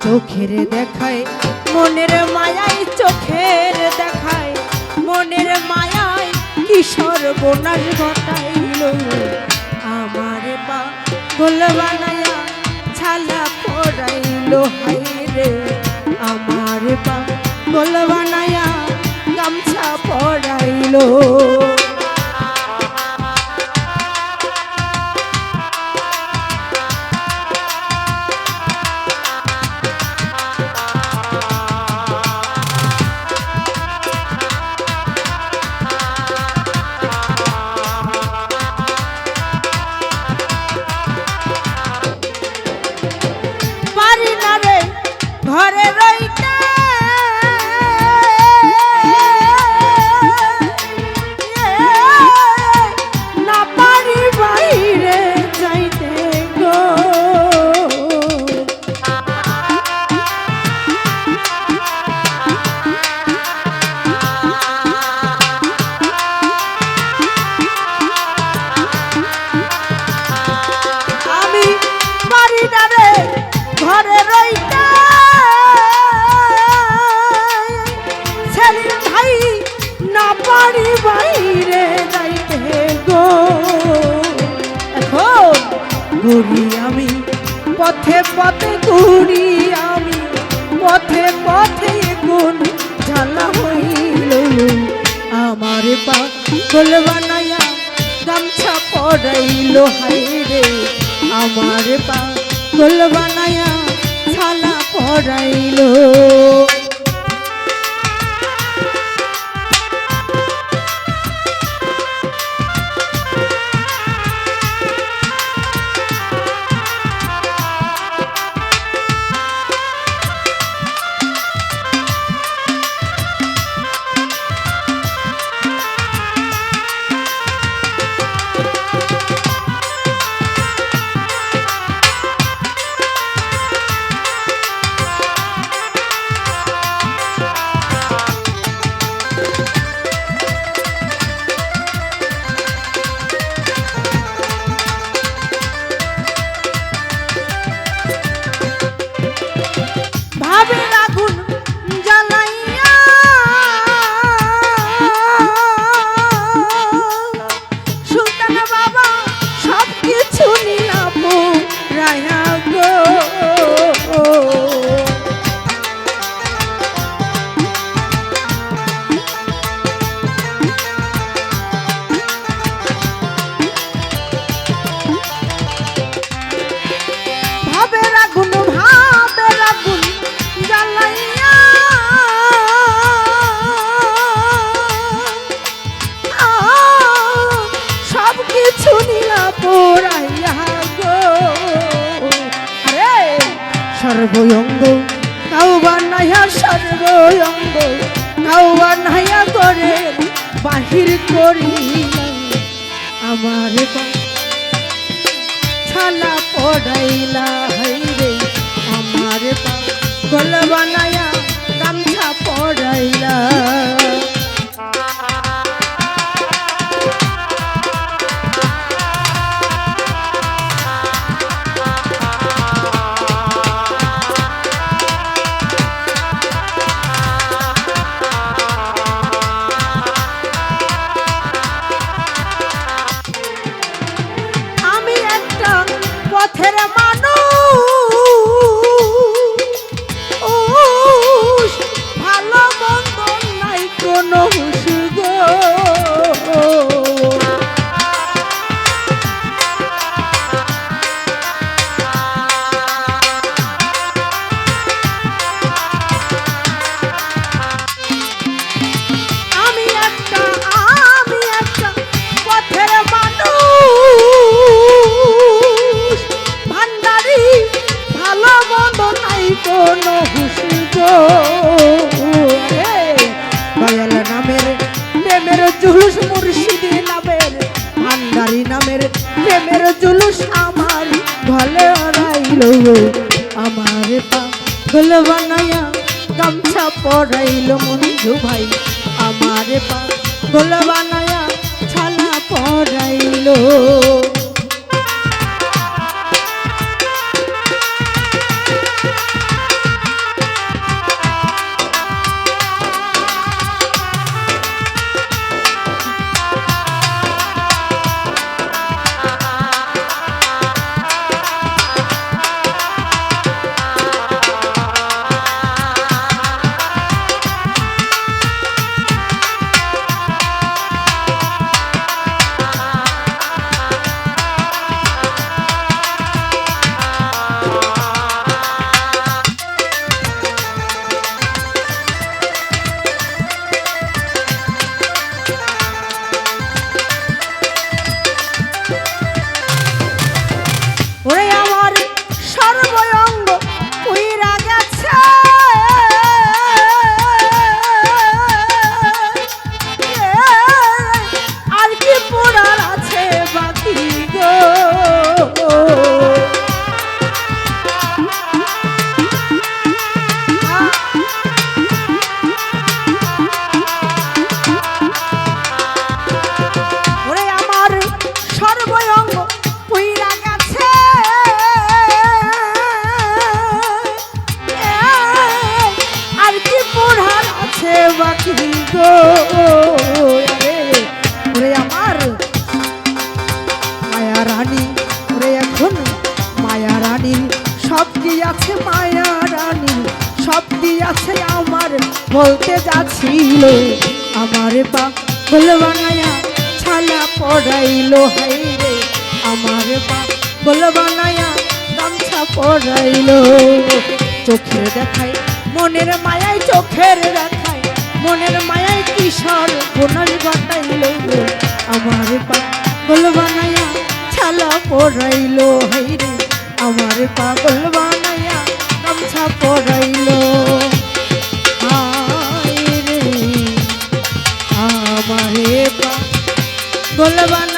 চোখের দেখায় মনের মায়ায়, চোখের দেখায় মনের মায়ায় কি সর্বনাশ ঘটাইল। আমার পাগল বানায়া ছালা পড়াইল, হায়রে আমার পাগল বানায়া গামছা পড়াইল। ঘরে রইতে না পারি, বাইরে যাইতে গো। আমি পারি না রে ঘরে রইতে, পারি বাইরে যাইতে গো। এখন ঘুরি আমি পথে পথে, ঘুরি আমি পথে পথে, কোন ঝালা হইল। আমার পাগল বানায়া গামছা পড়াইল, হায়রে আমার পাগল বানায়া ছালা পড়াইল। ভাবের আগুন জ্বালাইয়া সুলতান বাবা সব কিছু নিয়া পোড়াইয়া গো। ভাবের আগুন, ভাবের আগুন জ্বালাইয়া সব কিছু নিয়া পোড়াইয়া গো। আরে সর্বঙ্গ কাউ বানাইয়া, সর্বঙ্গ কাউ বানাইয়া করে বাহির করিলাম। আমার ছালা পড়াইলা, হায়রে আমার পাগল বানায়া গামছা পড়াইলা। আমি একটা পথের মানুষ, ভালো মন্দ নাই কোনো হুঁশ গো। আমি একটা পথের মানুষ, ভান্ডারি ভালো মন্দ নাই কোনো হুঁশ গো। দয়াল নামের প্রেমের জুলুস, মুর্শিদি নামের ভান্ডারি নামের প্রেমের জুলুস আমার ঘরে রাইল। আমার পাগল বানায়া গামছা পড়াইল মঞ্জু ভাই, আমার পাগল বানায়া ছালা পড়াইল। বলতে যাচ্ছিল আমারে পাগল বানায়া ছালা পড়াইলো হাইরে আমারে পাগল বানায়া গামছা পড়াইলো চোখের দেখায় মনের মায়ায় চোখের দেখায় মনের মায়ায় কিশোর বোনাস ঘটাইলো আমারে পাগল বানায়া ছালা পড়াইলো হাইরে আমারে পাগল বানায়া গামছা পড়াইলো হায়রে আমারে পাগল বানায়া